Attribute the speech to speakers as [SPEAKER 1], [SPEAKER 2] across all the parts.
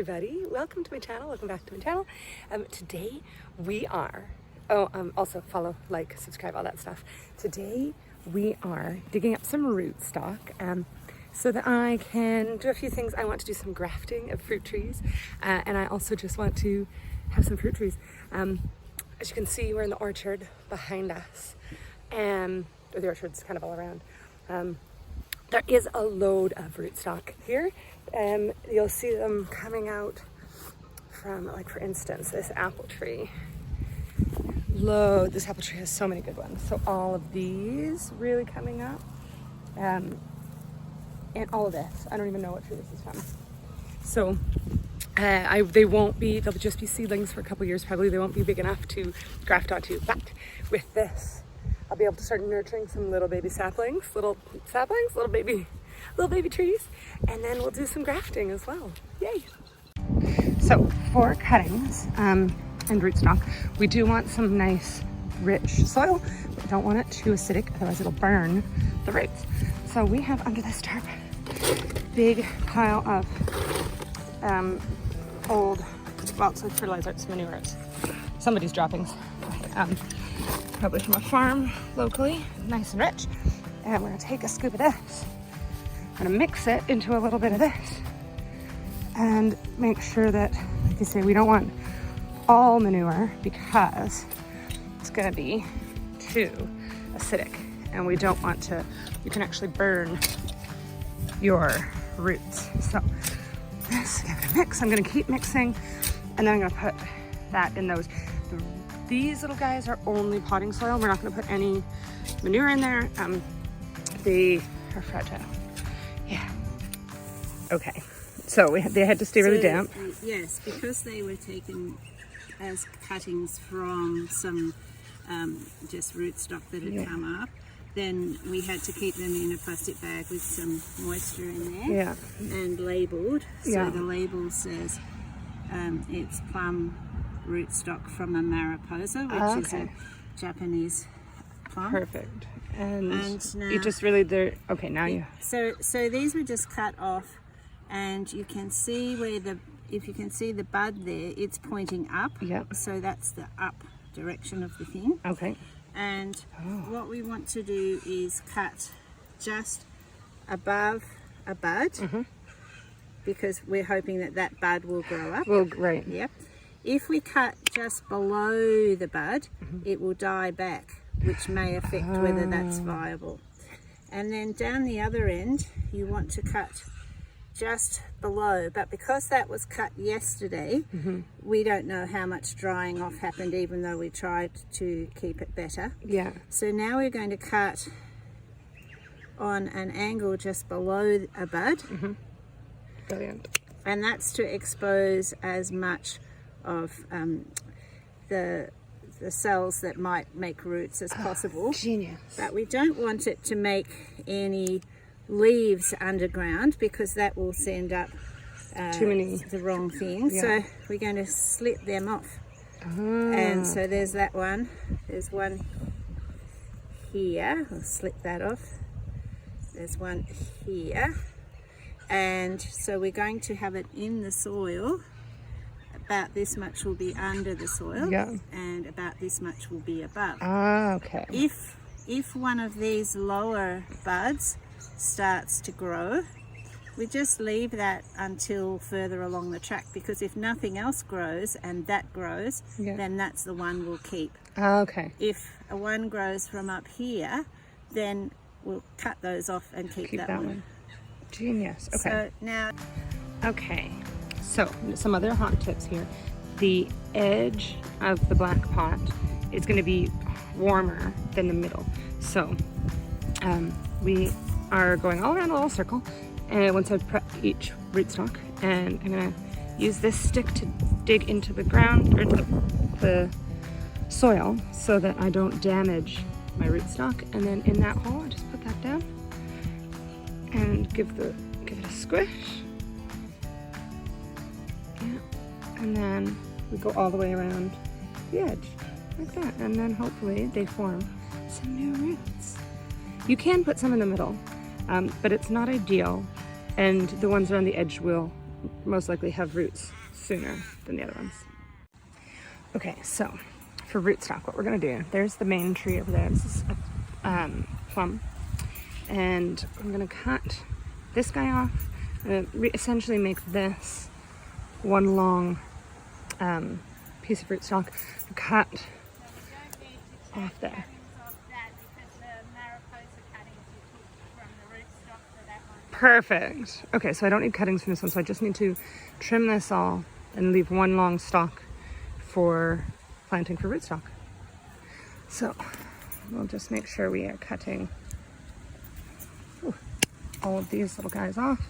[SPEAKER 1] everybody, welcome to my channel, welcome back to my channel. Today we are, also follow, like, subscribe, all that stuff. Today we are digging up some rootstock so that I can do a few things. I want to do some grafting of fruit trees, and I also just want to have some fruit trees. As you can see, we're in the orchard behind us, or the orchard's kind of all around. There is a load of rootstock here. You'll see them coming out from, like, for instance, this apple tree. This apple tree has so many good ones. So all of these really coming up. And all of this. I don't even know what tree this is from. So they'll just be seedlings for a couple years probably. They won't be big enough to graft onto. But with this, I'll be able to start nurturing some little baby saplings, little baby trees, and then we'll do some grafting as well. Yay! So for cuttings and rootstock, we do want some nice rich soil. We don't want it too acidic, otherwise it'll burn the roots. So we have under this tarp big pile of old, well, it's like fertilizer, it's manure, it's somebody's droppings. Probably from a farm locally, nice and rich. And we're gonna take a scoop of this. I'm gonna mix it into a little bit of this and make sure that, like I say, we don't want all manure because it's gonna be too acidic, and we don't want to, you can actually burn your roots. So let's give it a mix. I'm gonna keep mixing, and then I'm gonna put that in those. These little guys are only potting soil. We're not going to put any manure in there. They are fragile. Yeah. Okay. So they had to stay really damp.
[SPEAKER 2] Yes, because they were taken as cuttings from some just rootstock that had come up. Then we had to keep them in a plastic bag with some moisture in there.
[SPEAKER 1] Yeah.
[SPEAKER 2] And labelled. So the label says it's plum rootstock from a mariposa, which is a Japanese plum.
[SPEAKER 1] Perfect. And
[SPEAKER 2] now,
[SPEAKER 1] you just really, okay, now you.
[SPEAKER 2] So these were just cut off, and you can see where if you can see the bud there, it's pointing up.
[SPEAKER 1] Yep.
[SPEAKER 2] So that's the up direction of the thing.
[SPEAKER 1] Okay.
[SPEAKER 2] And what we want to do is cut just above a bud, because we're hoping that bud will grow up.
[SPEAKER 1] Well, right.
[SPEAKER 2] Yep. If we cut just below the bud, it will die back, which may affect whether that's viable. And then down the other end, you want to cut just below, but because that was cut yesterday, we don't know how much drying off happened, even though we tried to keep it better.
[SPEAKER 1] Yeah.
[SPEAKER 2] So now we're going to cut on an angle just below a bud.
[SPEAKER 1] Brilliant.
[SPEAKER 2] And that's to expose as much of the cells that might make roots as possible.
[SPEAKER 1] Genius.
[SPEAKER 2] But we don't want it to make any leaves underground, because that will send up
[SPEAKER 1] too many,
[SPEAKER 2] the wrong things. So we're going to slit them off. And so there's that one. There's one here. I'll slit that off. There's one here. And so we're going to have it in the soil. About this much will be under the soil, and about this much will be above.
[SPEAKER 1] Okay.
[SPEAKER 2] If one of these lower buds starts to grow, we just leave that until further along the track, because if nothing else grows and that grows, then that's the one we'll keep.
[SPEAKER 1] Okay.
[SPEAKER 2] If a one grows from up here, then we'll cut those off and keep that one.
[SPEAKER 1] Genius. Okay.
[SPEAKER 2] So now,
[SPEAKER 1] okay. So, some other hot tips here. The edge of the black pot is going to be warmer than the middle. So, we are going all around a little circle, and once I've prepped each rootstock, and I'm going to use this stick to dig into the ground, or into the soil, so that I don't damage my rootstock. And then in that hole, I just put that down and give it a squish. And then we go all the way around the edge, like that. And then hopefully they form some new roots. You can put some in the middle, but it's not ideal. And the ones around the edge will most likely have roots sooner than the other ones. Okay, so for rootstock, what we're gonna do, there's the main tree over there. This is a plum. And I'm gonna cut this guy off. I'm gonna essentially make this one long piece of rootstock. Cut off there. Perfect. Okay, so I don't need cuttings from this one, so I just need to trim this all and leave one long stalk for planting for rootstock. So we'll just make sure we are cutting all of these little guys off.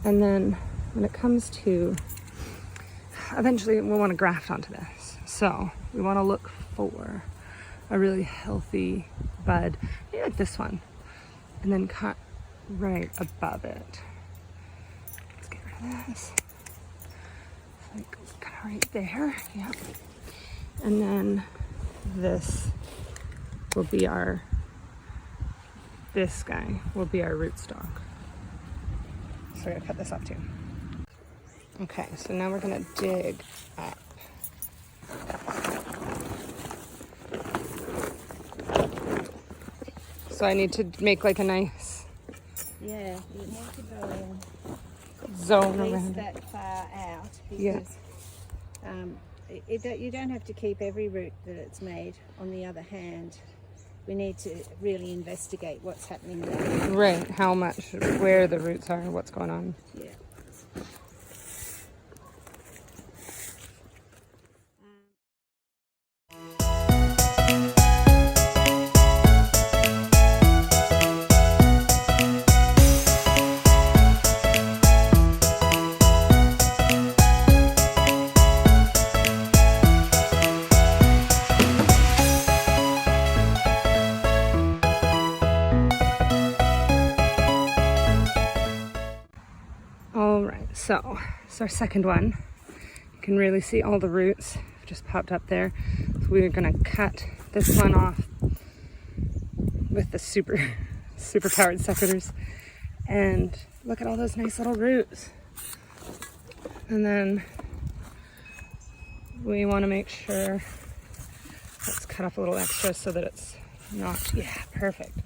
[SPEAKER 1] And then when it comes to, eventually we'll want to graft onto this. So we want to look for a really healthy bud, maybe like this one, and then cut right above it. Let's get rid of this. Like kind of right there, yeah. And then this will be our, this guy will be our rootstock. So we're gonna cut this off too. Okay, so now we're gonna dig up. So I need to make like a nice,
[SPEAKER 2] yeah, you need to go in
[SPEAKER 1] zone
[SPEAKER 2] at least
[SPEAKER 1] around it.
[SPEAKER 2] that far out,
[SPEAKER 1] Yeah.
[SPEAKER 2] because you don't have to keep every root that it's made. On the other hand, we need to really investigate what's happening there.
[SPEAKER 1] Right, how much, where the roots are, what's going on.
[SPEAKER 2] Yeah.
[SPEAKER 1] All right, so it's our second one. You can really see all the roots have just popped up there. So we're gonna cut this one off with the super powered secateurs. And look at all those nice little roots. And then we want to make sure, let's cut off a little extra so that it's not, yeah, perfect.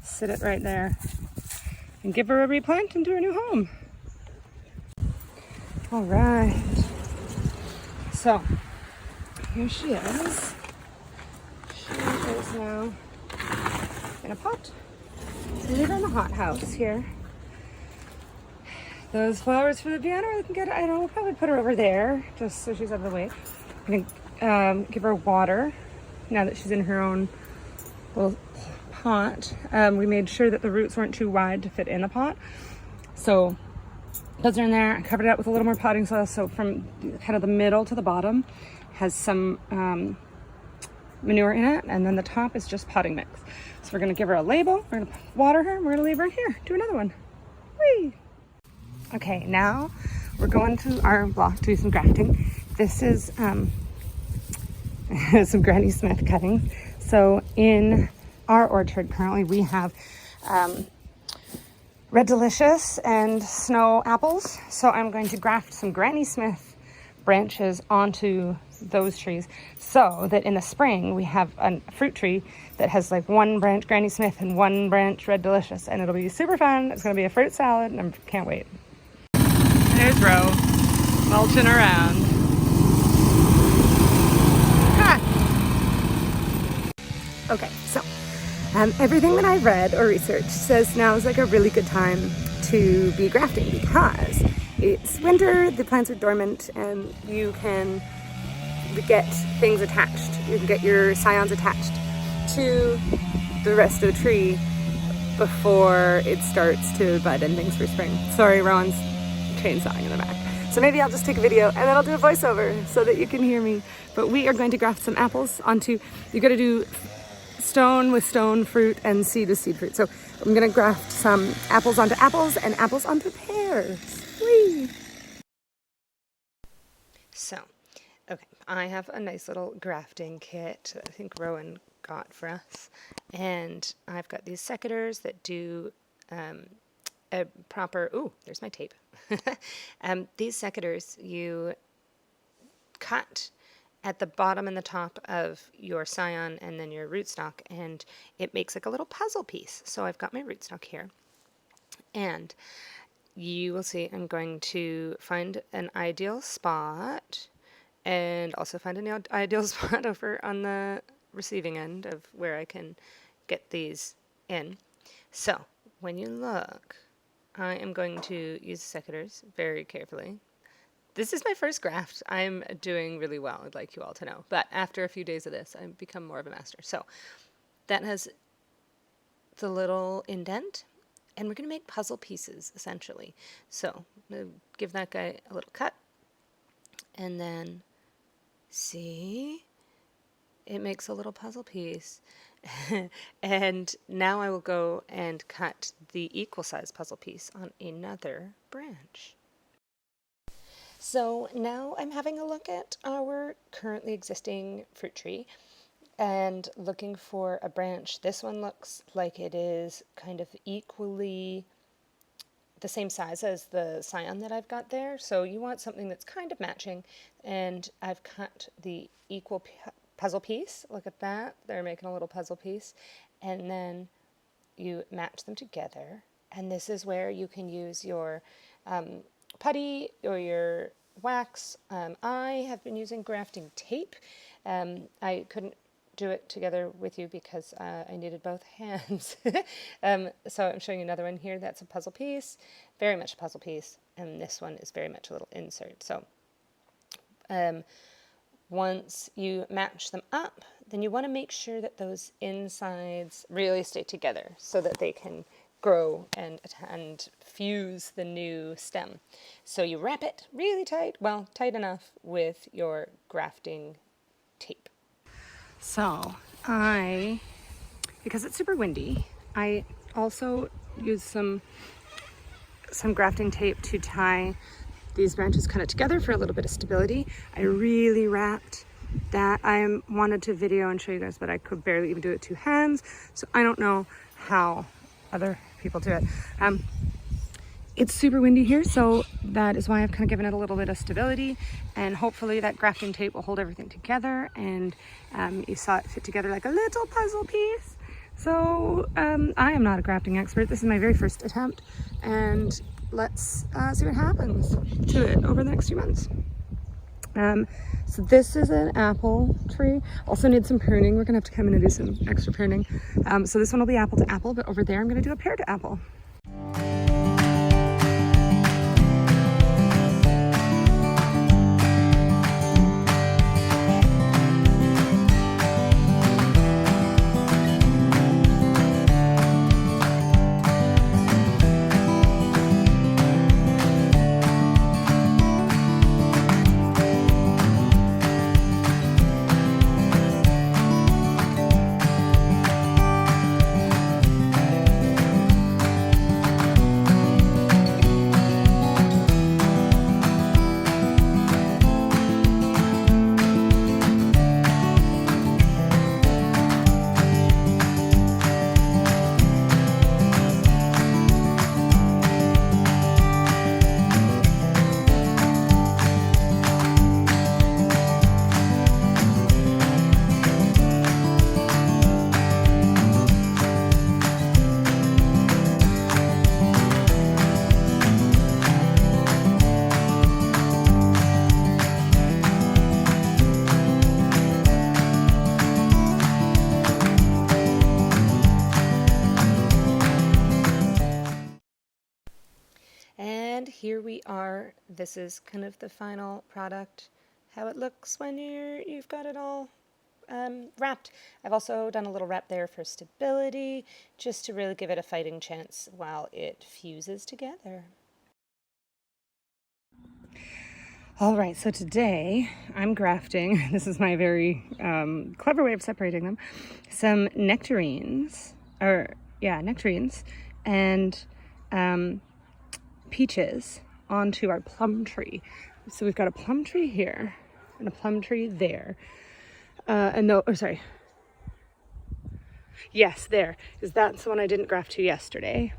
[SPEAKER 1] Sit it right there and give her a replant into her new home. All right, so here she is. She is now in a pot. We leave her in the hothouse here. Those flowers for the piano, I can get, I don't know, we'll probably put her over there just so she's out of the way. I'm gonna give her water now that she's in her own little pot. We made sure that the roots weren't too wide to fit in the pot. So those are in there. I covered it up with a little more potting soil, so from kind of the middle to the bottom has some manure in it, and then the top is just potting mix. So we're gonna give her a label, we're gonna water her, and we're gonna leave her in here, do another one. Whee! Okay, now we're going to our block to do some grafting. This is some Granny Smith cuttings. So in our orchard currently we have Red Delicious and snow apples. So I'm going to graft some Granny Smith branches onto those trees so that in the spring we have a fruit tree that has like one branch Granny Smith and one branch Red Delicious, and it'll be super fun. It's gonna be a fruit salad and I can't wait. There's Ro, mulching around. Ha! Okay, so everything that I've read or researched says now is like a really good time to be grafting because it's winter, the plants are dormant, and you can get things attached. You can get your scions attached to the rest of the tree before it starts to bud and things for spring. Sorry, Rowan's chainsawing in the back. So maybe I'll just take a video and then I'll do a voiceover so that you can hear me. But we are going to graft some apples onto, you gotta do stone with stone fruit and seed with seed fruit. So I'm gonna graft some apples onto apples and apples onto pears. Whee! So, okay, I have a nice little grafting kit that I think Rowan got for us. And I've got these secateurs that do a proper, ooh, there's my tape. These secateurs you cut at the bottom and the top of your scion and then your rootstock, and it makes like a little puzzle piece. So I've got my rootstock here, and you will see I'm going to find an ideal spot and also find an ideal spot over on the receiving end of where I can get these in. So when you look, I am going to use the secateurs very carefully. This is my first graft. I'm doing really well, I'd like you all to know. But after a few days of this, I've become more of a master. So that has the little indent, and we're going to make puzzle pieces, essentially. So I'm going to give that guy a little cut, and then see, it makes a little puzzle piece. And now I will go and cut the equal size puzzle piece on another branch. So now I'm having a look at our currently existing fruit tree and looking for a branch. This one looks like it is kind of equally the same size as the scion that I've got there. So you want something that's kind of matching, and I've cut the equal puzzle piece. Look at that. They're making a little puzzle piece. And then you match them together. And this is where you can use your putty or your wax. I have been using grafting tape. I couldn't do it together with you because I needed both hands. So I'm showing you another one here. That's a puzzle piece, very much a puzzle piece. And this one is very much a little insert. So once you match them up, then you want to make sure that those insides really stay together so that they can grow and fuse the new stem. So you wrap it really tight, well, tight enough with your grafting tape. So because it's super windy, I also use some grafting tape to tie these branches kind of together for a little bit of stability. I really wrapped that. I wanted to video and show you guys, but I could barely even do it with two hands. So I don't know how other people do it. It's super windy here, so that is why I've kind of given it a little bit of stability, and hopefully that grafting tape will hold everything together, and you saw it fit together like a little puzzle piece. So I am not a grafting expert. This is my very first attempt, and let's see what happens to it over the next few months. So this is an apple tree. Also need some pruning. We're gonna have to come in and do some extra pruning. So this one will be apple to apple, but over there I'm gonna do a pear to apple. And here we are. This is kind of the final product, how it looks when you've got it all wrapped. I've also done a little wrap there for stability, just to really give it a fighting chance while it fuses together. All right, so today I'm grafting, this is my very clever way of separating them, some nectarines, and peaches onto our plum tree. So we've got a plum tree here and a plum tree there. Yes, there, because that's the one I didn't graft to yesterday.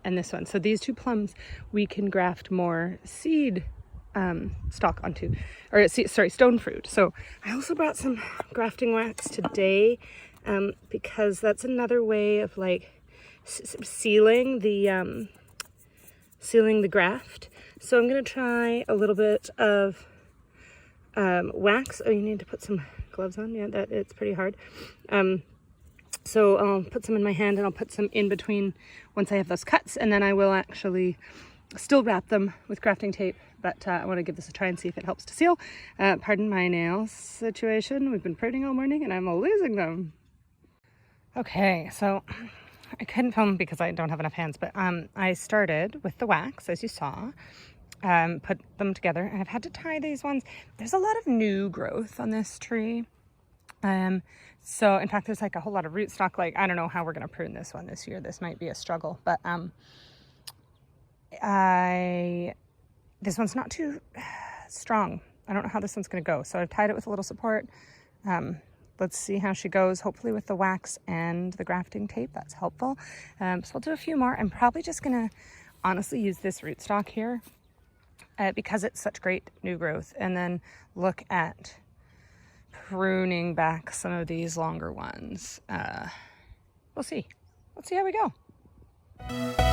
[SPEAKER 1] and this one. So these 2 plums we can graft more seed stock onto, or sorry, stone fruit. So I also brought some grafting wax today because that's another way of like sealing the graft. So I'm gonna try a little bit of wax. Oh, you need to put some gloves on. Yeah, that it's pretty hard. So I'll put some in my hand and I'll put some in between once I have those cuts, and then I will actually still wrap them with grafting tape, but I want to give this a try and see if it helps to seal. Pardon my nail situation. We've been pruning all morning and I'm losing them. Okay, so I couldn't film because I don't have enough hands, but I started with the wax, as you saw, put them together, and I've had to tie these ones. There's a lot of new growth on this tree. So in fact, there's like a whole lot of rootstock. Like, I don't know how we're going to prune this one this year. This might be a struggle, but this one's not too strong. I don't know how this one's going to go. So I've tied it with a little support. Let's see how she goes. Hopefully with the wax and the grafting tape, that's helpful. So we'll do a few more. I'm probably just going to honestly use this rootstock here because it's such great new growth, and then look at pruning back some of these longer ones. We'll see. Let's see how we go.